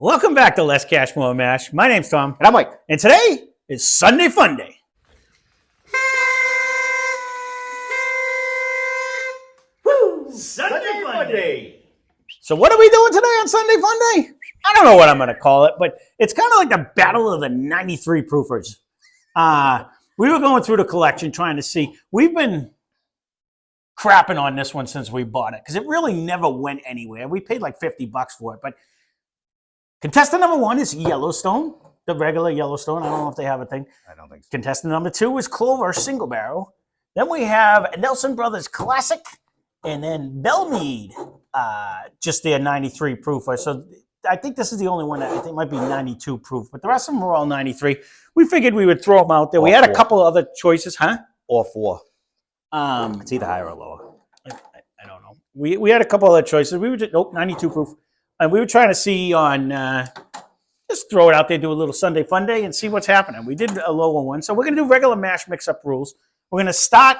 Welcome back to Less Cash, More Mash. My name's Tom. And I'm Mike. And today is Sunday Funday. Woo! Sunday Funday. So what are we doing today on Sunday Funday? I don't know what I'm going to call it, but it's kind of like the battle of the 93 proofers. We were going through the collection trying to see. We've been crapping on this one since we bought it because it really never went anywhere. We paid like $50 for it, but contestant number 1 is Yellowstone, the regular Yellowstone. I don't know if they have a thing. I don't think so. Contestant number 2 is Clover, single barrel. Then we have Nelson Brothers Classic, and then Belle Meade, just their 93 proof. So I think this is the only one that I think might be 92 proof, but the rest of them are all 93. We figured we would throw them out there. We had a couple of other choices, huh? Or 4. It's either higher or lower. I don't know. We had a couple other choices. We were just, 92 proof. And we were trying to see on, just throw it out there, do a little Sunday Fun Day and see what's happening. We did a lower one. So we're going to do regular mash mix-up rules. We're going to start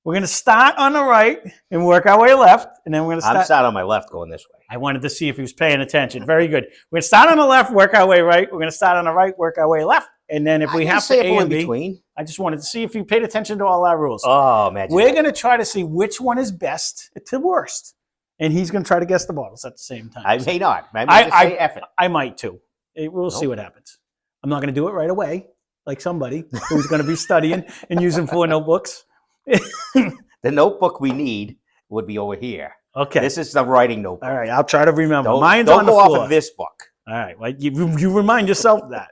on the right and work our way left. And then we're going to start. I'm sat on my left going this way. I wanted to see if he was paying attention. Very good. We're going to start on the left, work our way right. We're going to start on the right, work our way left. And then if we have to A and B, between. I just wanted to see if you paid attention to all our rules. Oh, man. We're going to try to see which one is best to worst. And he's going to try to guess the bottles at the same time. I may not. I might too. We'll see what happens. I'm not going to do it right away, like somebody who's going to be studying and using 4 notebooks. The notebook we need would be over here. Okay. This is the writing notebook. All right. I'll try to remember. Mine's don't on the go floor. off of this book. All right. Well, you remind yourself that.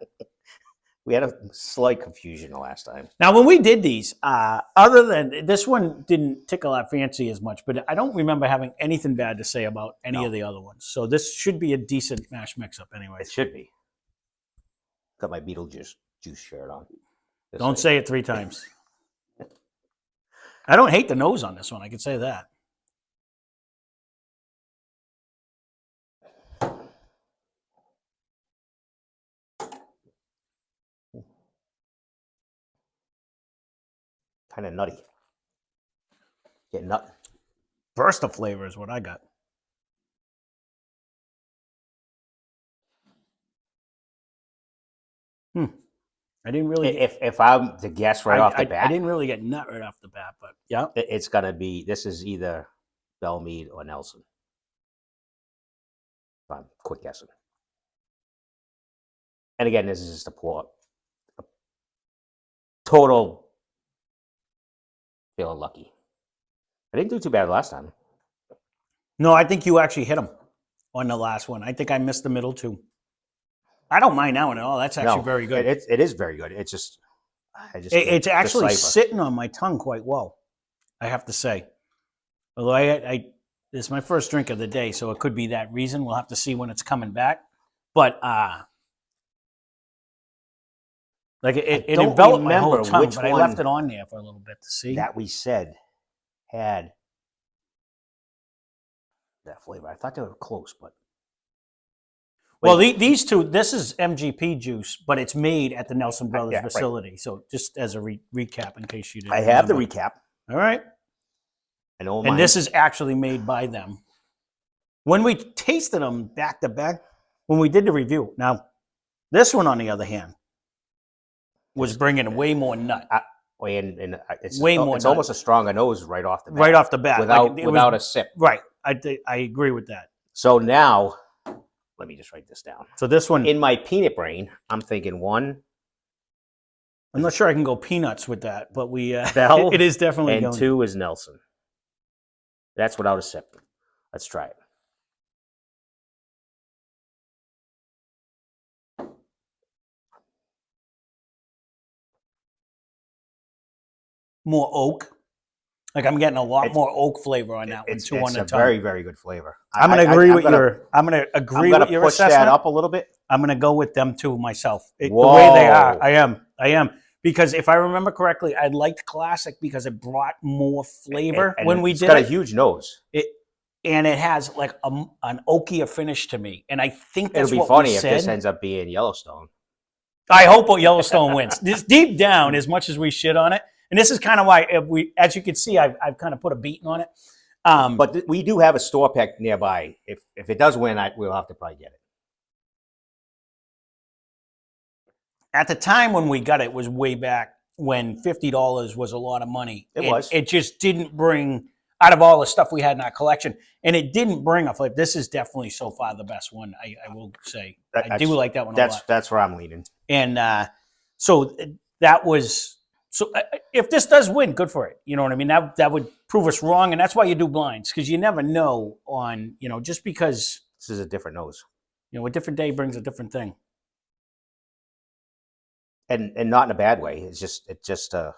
We had a slight confusion the last time. Now, when we did these, other than this one didn't tickle our fancy as much, but I don't remember having anything bad to say about any of the other ones. So this should be a decent mash mix-up anyway. It should be. Got my Beetlejuice shirt on. Don't say it 3 times. I don't hate the nose on this one. I can say that. Kind of nutty. Get nut. Burst of flavor is what I got. I didn't really. If I'm to guess right off the bat, I didn't really get nut right off the bat, but yeah, it's gonna be. This is either Belle Meade or Nelson. If I'm quick guessing. And again, this is just a total. Feeling lucky. I didn't do too bad last time. No, I think you actually hit him on the last one. I think I missed the middle too. I don't mind that one at all. That's actually very good. It is very good. It's just, it's actually sitting on my tongue quite well, I have to say. Although this is my first drink of the day, so it could be that reason. We'll have to see when it's coming back. But like it enveloped my whole tongue, but I left it on there for a little bit to see. That we said had that flavor. I thought they were close, but. Well, these two, this is MGP juice, but it's made at the Nelson Brothers facility. Right. So just as a recap in case you didn't I have the recap. All right. I know and this is actually made by them. When we tasted them back to back, when we did the review. Now, this one, on the other hand, was bringing way more nut. It's way more. It's almost a stronger nose right off the bat. Right off the bat, without a sip. Right. I agree with that. So now, let me just write this down. So this one, in my peanut brain, I'm thinking 1. I'm not sure I can go peanuts with that, but Belle, it is definitely. And 2 is Nelson. That's without a sip. Let's try it. More oak. Like I'm getting a lot more oak flavor on that one. It's a very, very good flavor. I'm going to agree with your. I'm going to agree with your assessment. Push that up a little bit. I'm going to go with them too myself. The way they are, I am. Because if I remember correctly, I liked Classic because it brought more flavor when we did it. It's got a huge nose. And it has like an oakier finish to me. And I think that's it'll be funny if this ends up being Yellowstone. I hope Yellowstone wins. This deep down, as much as we shit on it, and this is kind of why as you can see, I've kind of put a beating on it. But we do have a store pick nearby. If it does win, we'll have to probably get it. at the time when we got it was way back when $50 was a lot of money. It was. It just didn't bring, out of all the stuff we had in our collection, and it didn't bring a flavor. This is definitely so far the best one, I will say. I do like that one a lot. That's where I'm leaning. And so that was, so if this does win, good for it. You know what I mean? That would prove us wrong, and that's why you do blinds, because you never know on, just because. This is a different nose. A different day brings a different thing. And not in a bad way. It's just Well,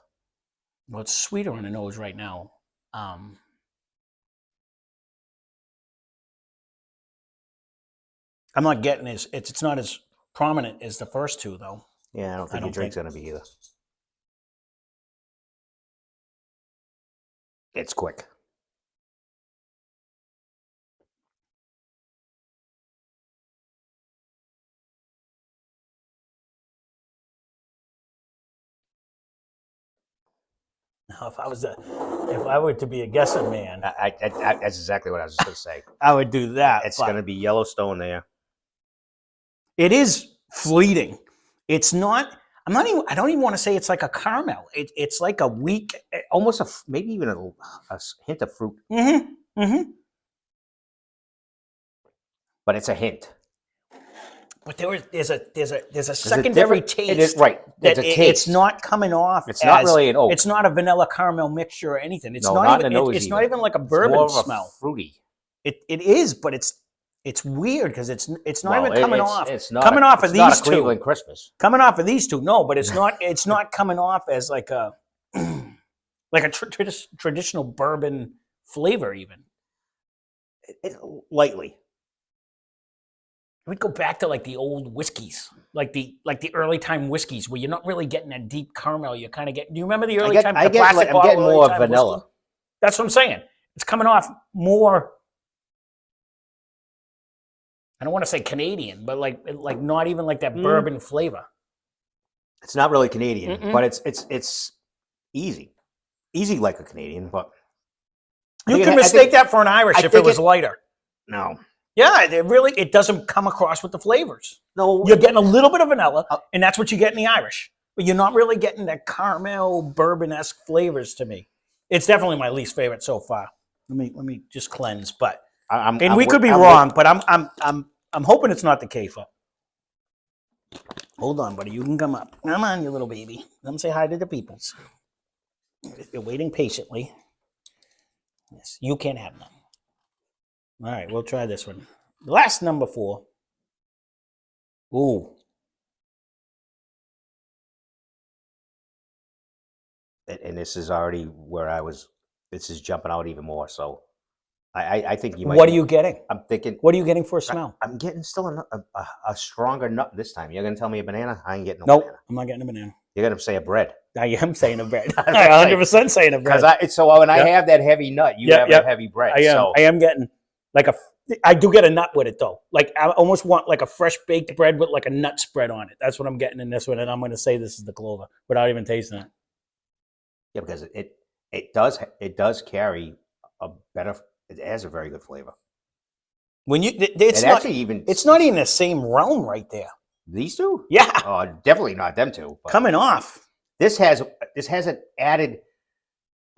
it's sweeter on the nose right now. I'm not getting it's not as prominent as the first two, though. Yeah, I don't think your drink's gonna be either. It's quick. Now, if I were to be a guessing man, That's exactly what I was just gonna say. I would do that. It's gonna be Yellowstone there. It is fleeting. It's not. I don't even want to say it's like a caramel. It's like a weak, Almost maybe even a hint of fruit. Mm-hmm. Mm-hmm. But it's a hint. But there's a secondary taste. It is right. It's a taste. It's not coming off. It's not really an oak. It's not a vanilla caramel mixture or anything. It's No, not not even. in the nose It's either. not even like a It's bourbon more of a smell. fruity. It is, but it's weird because it's not even coming off. It's not coming off of these two. Cleveland Christmas. Coming off of these two, no, but it's not. It's not coming off as like a traditional bourbon flavor even. Lightly. We'd go back to like the old whiskeys, like the early time whiskeys, where you're not really getting that deep caramel. You kind of get. Do you remember the early time? I'm getting more vanilla. Whiskey? That's what I'm saying. It's coming off more. I don't want to say Canadian, but like not even like that bourbon flavor. It's not really Canadian, but it's easy like a Canadian. But you can mistake that for an Irish if it was lighter. No. Yeah, it doesn't come across with the flavors. No, you're getting a little bit of vanilla, and that's what you get in the Irish. But you're not really getting that caramel bourbon-esque flavors to me. It's definitely my least favorite so far. Let me just cleanse, but we could be wrong, but I'm hoping it's not the K-Fup. Hold on, buddy. You can come up. Come on, you little baby. Come say hi to the peoples. You're waiting patiently. Yes, you can't have none. All right, we'll try this one. Last number 4. Ooh. And this is already where I was. This is jumping out even more. So I think you might. What are you getting? I'm thinking. What are you getting for a smell? I'm getting still a stronger nut this time. You're going to tell me a banana? I ain't getting Nope, banana. I'm not getting a banana. You're going to say a bread. I am saying a bread. I'm 100% saying a bread. So when I have that heavy nut, you have a heavy bread. I am getting like I do get a nut with it though. Like I almost want like a fresh baked bread with like a nut spread on it. That's what I'm getting in this one, and I'm going to say this is the Clover without even tasting it. Yeah, because it does carry a better. It has a very good flavor. When it's not even the same realm right there. These two, yeah, definitely not them two. But coming off. This has an added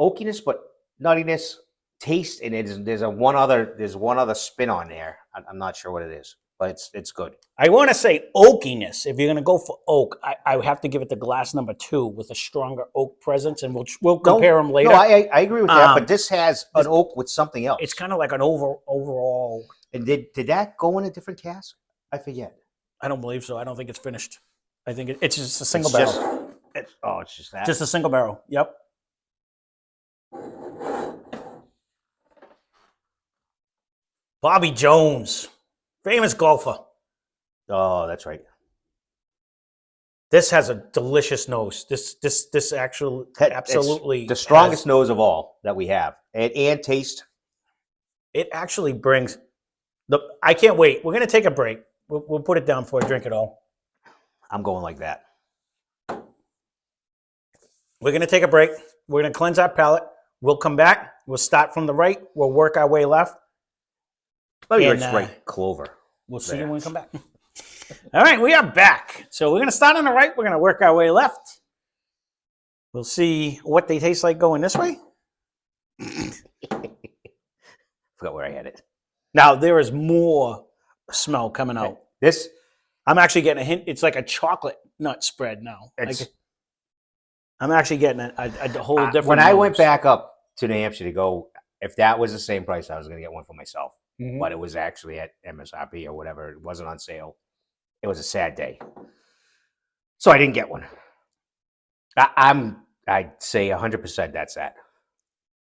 oakiness, but nuttiness, taste, and there's one other spin on there. I'm not sure what it is, but it's good. I want to say oakiness. If you're going to go for oak, I have to give it the glass number 2 with a stronger oak presence, and we'll compare them later. No, I agree with that, but this has an oak with something else. It's kind of like an overall. And did that go in a different cask? I forget. I don't believe so. I don't think it's finished. I think it's just a single barrel. It's just that. Just a single barrel. Yep. Bobby Jones, famous golfer. Oh, that's right. This has a delicious nose. This actually absolutely it's the strongest nose of all that we have, and taste. It actually brings I can't wait. We're gonna take a break. We'll put it down before I drink it all. I'm going like that. We're gonna take a break. We're gonna cleanse our palate. We'll come back. We'll start from the right. We'll work our way left. Oh, you're right, Clover. We'll see you when we come back. All right, we are back. So we're going to start on the right. We're going to work our way left. We'll see what they taste like going this way. Forgot where I had it. Now, there is more smell coming out. This, I'm actually getting a hint. It's like a chocolate nut spread now. I'm actually getting a whole different when nose. I went back up to New Hampshire to go, if that was the same price, I was going to get one for myself. Mhm. But it was actually at MSRP or whatever. It wasn't on sale. It was a sad day. So I didn't get one. I'd say 100% that's that.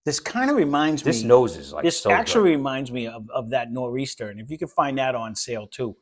This kind of reminds me. This nose is like This so actually good. reminds me of that Nor'easter. And if you can find that on sale too,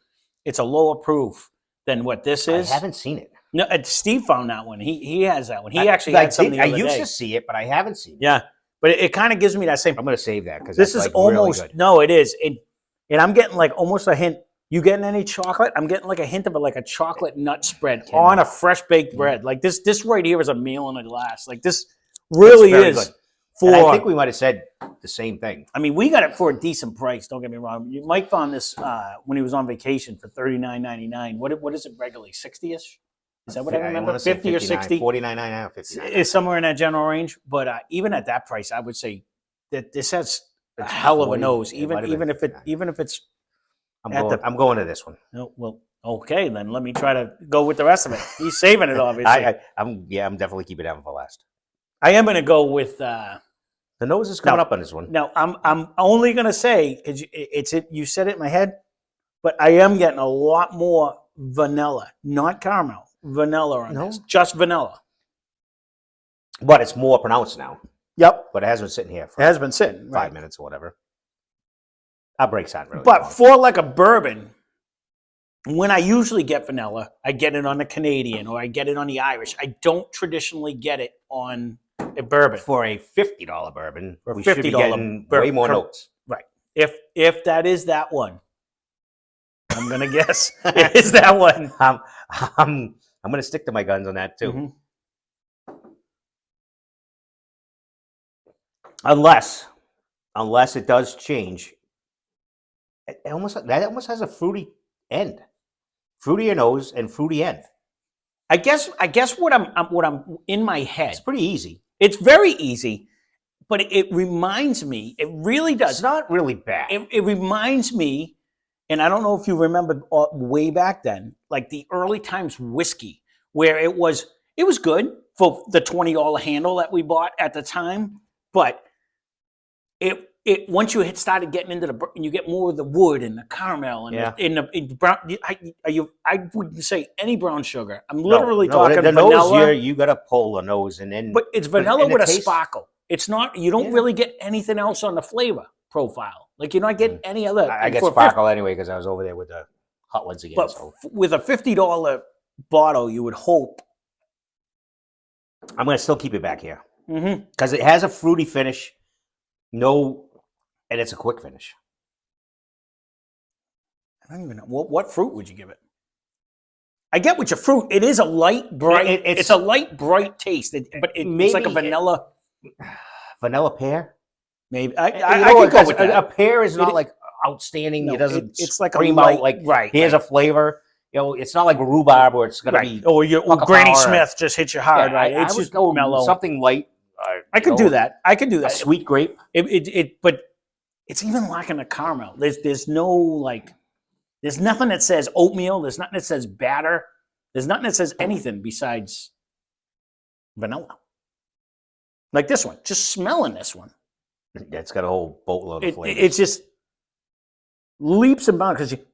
it's a lower proof than what this is. I haven't seen it. No, Steve found that one. He has that one. He actually had some the I other used day. to see it, but I haven't seen it. Yeah, but it kind of gives me that same. I'm going to save that because This is like almost really good. no, it is, and I'm getting like almost a hint. You getting any chocolate? I'm getting like a hint of like a chocolate nut spread on a fresh baked bread. Like this right here is a meal in a glass. Like this really very is good. for. And I think we might have said the same thing. I mean, we got it for a decent price. Don't get me wrong. Mike found this when he was on vacation for $39.99. What is it regularly? 60ish? Is that what I remember? wanna say 50 or 60? $49.99, $59. It's somewhere in that general range. But even at that price, I would say that this has a hell of a 40. nose. It might have Even been if it's I'm going to this one. no, well, okay, then let me try to go with the rest of it. He's saving it, obviously. I'm definitely keeping that one for last. I am going to go with. The nose is coming up on this one. Now, I'm only going to say because you said it in my head, but I am getting a lot more vanilla, not caramel, vanilla on this, just vanilla. But it's more pronounced now. Yep, But it has been sitting here it for has been sitting 5 minutes or whatever. Our breaks aren't really But long. for like a bourbon, when I usually get vanilla, I get it on the Canadian or I get it on the Irish. I don't traditionally get it on a bourbon. For a $50 bourbon, For a we should be $50 getting way bourbon. more notes. Right. If that is that one, I'm gonna guess it is that one. I'm going to stick to my guns on that too. Mhm. Unless it does change. That almost has a fruity end, fruitier nose and fruity end. I guess what I'm in my head. It's pretty easy. It's very easy, but it reminds me. It really does. It's not really bad. It reminds me, and I don't know if you remember way back then, like the early times whiskey, where it was good for the $20 handle that we bought at the time, but it once you started getting into and you get more of the wood and the caramel and the brown. I wouldn't say any brown sugar. I'm literally talking the vanilla. nose here. You got to pull the nose and then. But it's vanilla and with a taste- sparkle. It's not. You don't really get anything else on the flavor profile. Like you're not getting any other. I get for sparkle anyway because I was over there with the hot ones again. But So with a $50 bottle, you would hope. I'm going to still keep it back here Mm-hmm. because it has a fruity finish. And it's a quick finish. I don't even know what fruit would you give it. I get what your fruit. It is a light, bright. It's a light, bright taste, but it's like a vanilla. Vanilla pear. Maybe I could go with that. A pear is not like outstanding. No, it doesn't. It's like a scream light, out like right. Here's a flavor. It's not like rhubarb where it's gonna be. Or Granny power. Smith just hits you hard, right? I It's would just go mellow. something light. I could do that. I could do A that. sweet grape. But it's even lacking the caramel. There's no like. There's nothing that says oatmeal. There's nothing that says batter. There's nothing that says anything besides vanilla. Like this one. Just smelling this one. It's got a whole boatload of flavors. It's just leaps and bounds because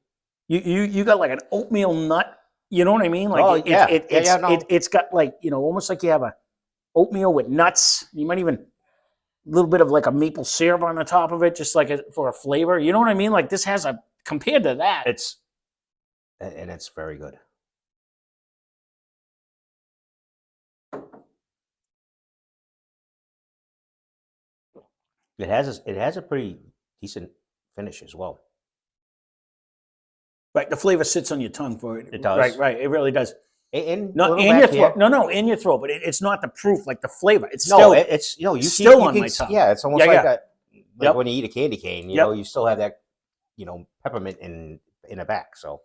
you got like an oatmeal nut. You know what I mean? Like it's got like almost like you have a oatmeal with nuts. You might even a little bit of like a maple syrup on the top of it, just like for a flavor. You know what I mean? Like this has compared to that. It's very good. It has a pretty decent finish as well. Right, the flavor sits on your tongue for it. It does. Right, it really does. And Not in your throat. No, in your throat, but it's not the proof like the flavor. It's no, still it's you still on can, my tongue. Yeah, it's almost Yeah, like yeah. that. Like Yep. when you eat a candy cane, you Yep. know, you still have that, peppermint in the back. So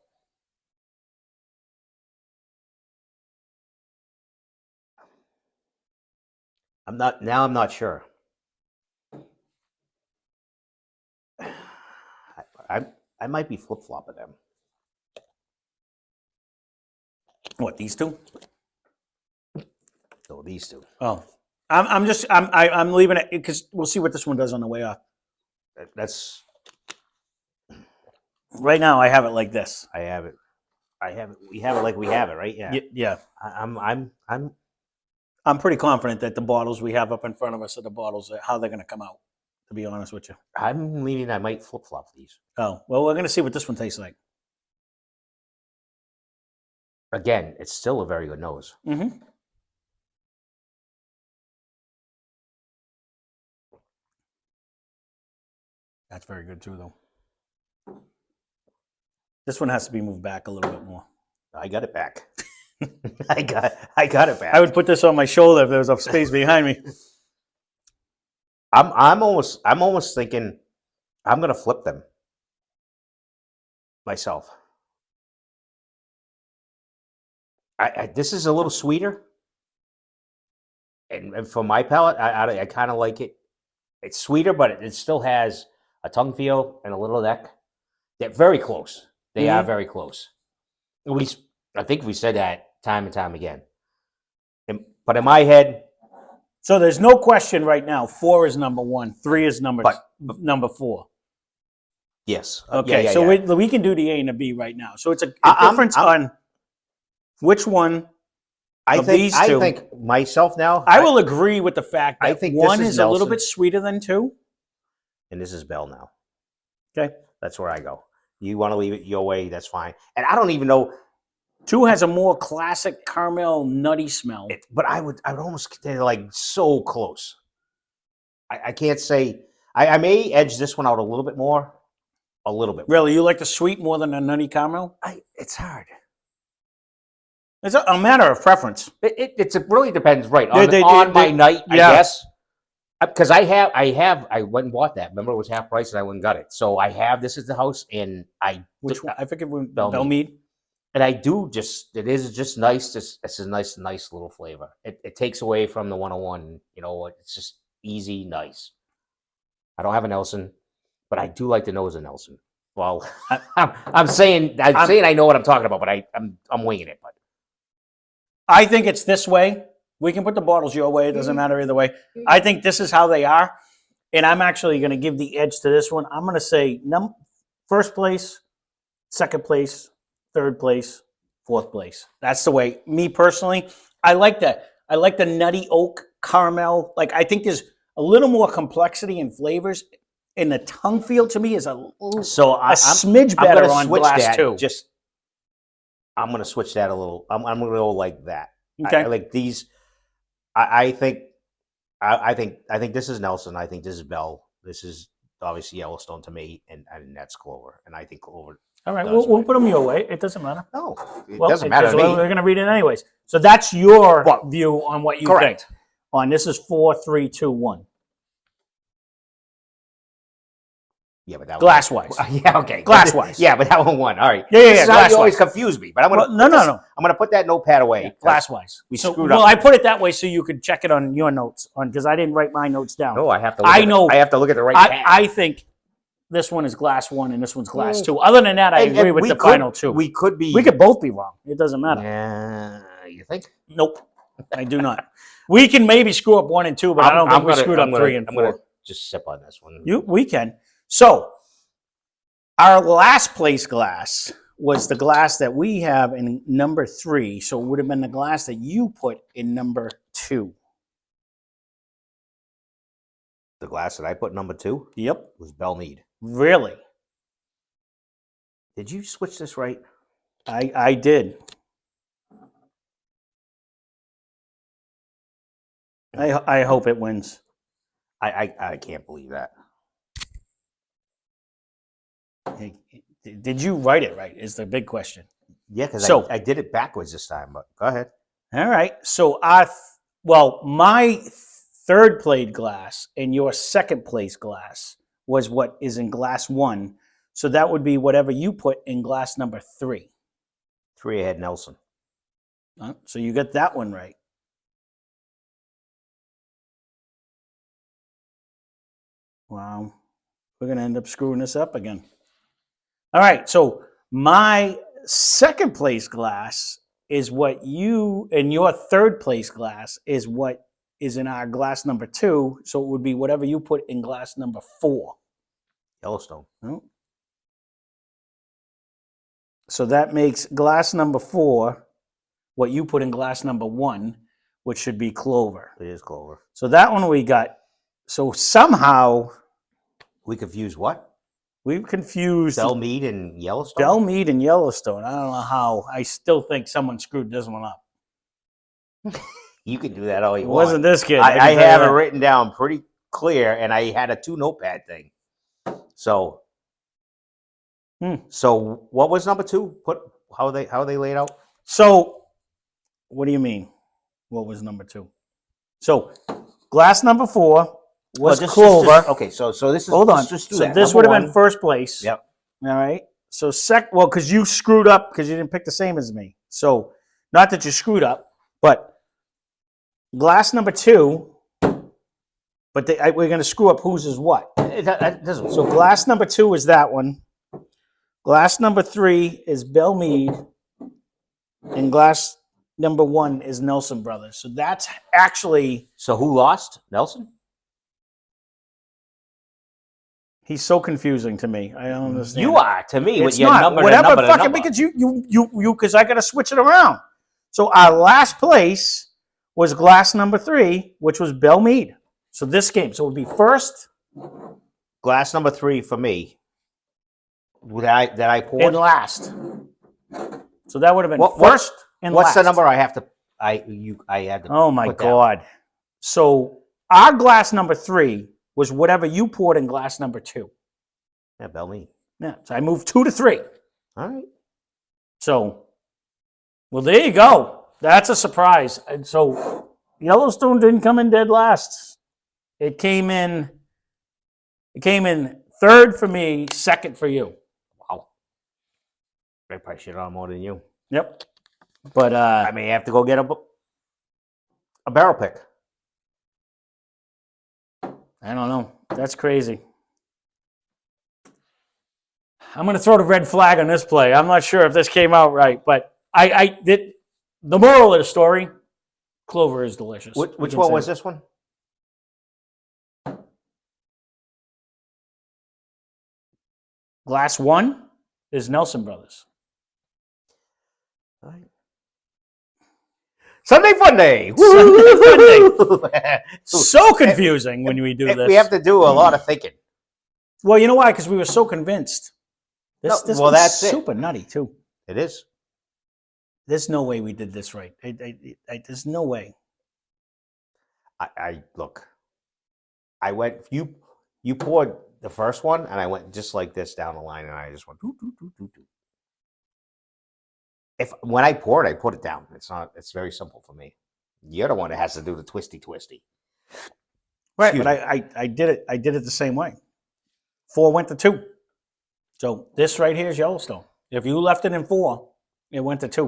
I'm not sure. I might be flip flopping them. What, these two? So these two. Oh, I'm leaving it because we'll see what this one does on the way off. That's. Right now, I have it like this. I have it. We have it like we have it, right? Yeah. Yeah. I'm pretty confident that the bottles we have up in front of us are the bottles, how they're going to come out, to be honest with you. I'm leaning. I might flip flop these. Oh, well, we're going to see what this one tastes like. Again, it's still a very good nose. Mm-hmm. That's very good too, though. This one has to be moved back a little bit more. I got it back. I got it back. I would put this on my shoulder if there was a space behind me. I'm almost thinking I'm gonna flip them myself. This is a little sweeter, and for my palate, I kind of like it. It's sweeter, but it still has a tongue feel and a little neck. They're very close. They are very close. I think we said that time and time again. But in my head, so there's no question right now. 4 is number 1. 3 is number 4. Yes. Okay. Yeah, so yeah. we can do the A and the B right now. So it's a difference on which one. I these two. I think myself now. I will agree with the fact that I think 1 this is is a little Nelson. bit sweeter than 2. And this is Belle now. Okay. That's where I go. You want to leave it your way, that's fine. And I don't even know. 2 has a more classic caramel nutty smell. But I would almost, they're like so close. I can't say, I may edge this one out a little bit more. A little bit more. Really? You like the sweet more than the nutty caramel? It's hard. It's a matter of preference. It really depends, right? On my night, yeah. I guess. Because I went and bought that. Remember, it was half price, and I went and got it. So I have this at the house, and Which one? I forget when Belle Meade. And I do it is just nice. It's a nice little flavor. It takes away from the 101. You know, it's just easy, nice. I don't have a Nelson, but I do like the nose of Nelson. Well, I'm saying I know what I'm talking about, but I'm winging it. But I think it's this way. We can put the bottles your way. It doesn't matter either way. I think this is how they are. And I'm actually going to give the edge to this one. I'm going to say first place, second place, third place, fourth place. That's the way. Me personally, I like that. I like the nutty oak caramel. Like, I think there's a little more complexity in flavors. And the tongue feel to me is a smidge better on glass 2. I'm going to switch that a little. I'm going to go like that. Okay. I like these. I think this is Nelson. I think this is Belle. This is obviously Yellowstone to me, and that's Clover. And I think Clover. All right, we'll put them your way. It doesn't matter. No, it doesn't matter to me. We're going to read it anyways. So that's your view on what you think. On this is 4, 3, 2, 1. Yeah, but that glass-wise. Yeah, okay. Glass-wise. Yeah, but that one won. All right. Yeah. You always confuse me. But I'm gonna no. I'm gonna put that notepad away. Yeah, glass-wise. We screwed up. Well, I put it that way so you could check it on your notes, because I didn't write my notes down. No, I have to. I have to look at the right pad. I think this one is glass 1 and this one's glass 2. Other than that, I agree with the final 2. We could both be wrong. It doesn't matter. Yeah, you think? Nope, I do not. We can maybe screw up 1 and 2, but I don't think we screwed up 3 and 4. I'm gonna just sip on this one. We can. So, our last place glass was the glass that we have in number 3. So it would have been the glass that you put in number 2. The glass that I put number 2? Yep. Was Belle Meade. Really? Did you switch this right? I did. I hope it wins. I can't believe that. Did you write it right? Is the big question. Yeah, because I did it backwards this time. But go ahead. All right. So my third place glass and your second place glass was what is in glass 1. So that would be whatever you put in glass number 3. 3 ahead Nelson. So you got that one right. Wow. We're going to end up screwing this up again. All right. So my second place glass is what you, and your third place glass is what is in our glass number 2. So it would be whatever you put in glass number 4. Yellowstone. Oh. So that makes glass number 4 what you put in glass number 1, which should be Clover. It is Clover. So that one we got. So somehow we confused what? We've confused Belle Meade and Yellowstone? Belle Meade and Yellowstone. I don't know how. I still think someone screwed this one up. You can do that all you It want. wasn't this kid. I have it written down pretty clear, and I had a 2 notepad thing. So, so what was number 2? How they laid out? So, what do you mean? What was number 2? So, glass number 4 was Clover. Okay, so this is. Hold on. Just do so that. this would have been first place. Yep. All right. So well, because you screwed up because you didn't pick the same as me. So, not that you screwed up, but glass number 2. But we're going to screw up whose is what. It doesn't. So glass number 2 is that one. Glass number 3 is Belle Meade, and glass number 1 is Nelson Brothers. So that's actually. So who lost? Nelson? He's so confusing to me. I don't understand. You are to me. It's not whatever. Fucking because you because I got to switch it around. So our last place was glass number 3, which was Belle Meade. So this game. So it would be first. Glass number 3 for me. That I poured And last. So that would have been first and what's last. the number I have to? I had to. Oh my put God! Down. So our glass number 3 was whatever you poured in glass number 2. Yeah, Belle Meade. Yeah. So I moved 2 to 3. All right. So, well, there you go. That's a surprise. And so Yellowstone didn't come in dead last. It came in third for me, second for you. Wow. I probably shit on more than you. Yep. But I may have to go get a barrel pick. I don't know. That's crazy. I'm going to throw the red flag on this play. I'm not sure if this came out right, but I did. The moral of the story: Clover is delicious. Which one was this one? Glass 1 is Nelson Brothers. All right. Sunday Funday. Sunday Funday. So confusing when we do this. We have to do a lot of thinking. Well, you know why? Because we were so convinced. This well, that's super nutty too. It is. There's no way we did this right. There's no way. I look. I went. You poured the first one, and I went just like this down the line, and I just went. Doo, doo, doo, doo, doo. When I pour it, I put it down. It's very simple for me. You're the one that has to do the twisty. Right, but I did it. I did it the same way. 4 went to 2. So this right here is Yellowstone. If you left it in 4, it went to 2.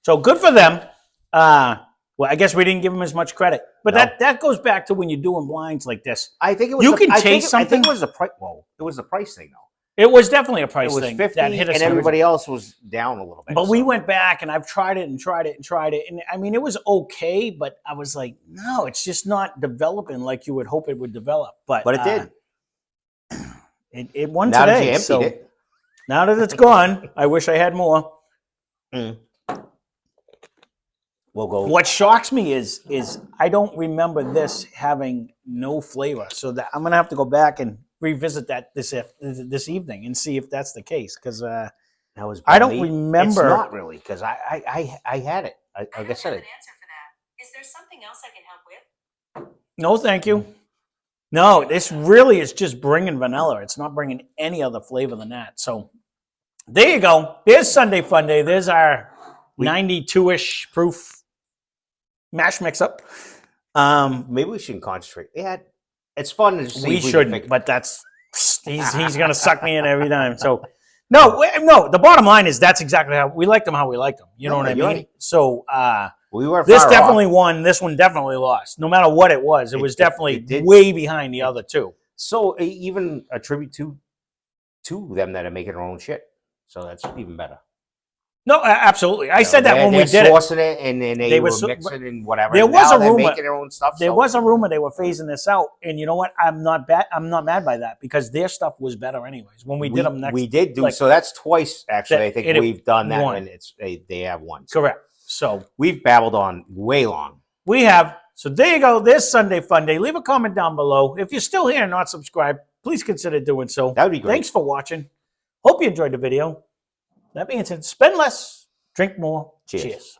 So good for them. Well, I guess we didn't give them as much credit, but no. that goes back to when you're doing blinds like this. I think it was. You can taste something. I think it was the price. Well, it was the price thing though. It was definitely a price thing. It was 50, that hit us, and everybody else was down a little bit. But we went back, and I've tried it, and I mean, it was okay, but I was like, no, it's just not developing like you would hope it would develop. But it did. It won now today. That you emptied it. Now that it's gone, I wish I had more. We'll go. What shocks me is I don't remember this having no flavor, so that I'm gonna have to go back and revisit that this evening and see if that's the case, because I don't remember. It's not really, because I had it. Like I said, an answer for that. Is there something else I can help with? No, thank you. No, this really is just bringing vanilla. It's not bringing any other flavor than that. So there you go. There's Sunday Funday. There's our 92-ish proof mash mix-up. Maybe we shouldn't concentrate. Yeah, it's fun to see. We shouldn't, but that's he's going to suck me in every time. So no. The bottom line is that's exactly how we liked them. How we liked them. You know what I mean? Right. So we were. This definitely won. This one definitely lost. No matter what it was, it was definitely way behind the other two. So even a tribute to them that are making their own shit. So that's even better. No, absolutely. I You said know, that when we they're did it. sourcing it, and then they were so- mixing and whatever. There and was now a they're rumor- making their own stuff. There so- was a rumor they were phasing this out, and you know what? I'm not mad by that because their stuff was better anyways. When we did them next, we did do like, so. That's twice actually. I think it- we've done that, one. and they have one. So correct. So we've babbled on way long. we have. So there you go. There's Sunday Fun Day. Leave a comment down below. If you're still here and not subscribed, please consider doing so. That would be great. Thanks for watching. Hope you enjoyed the video. That being said, spend less, drink more. Cheers. Cheers.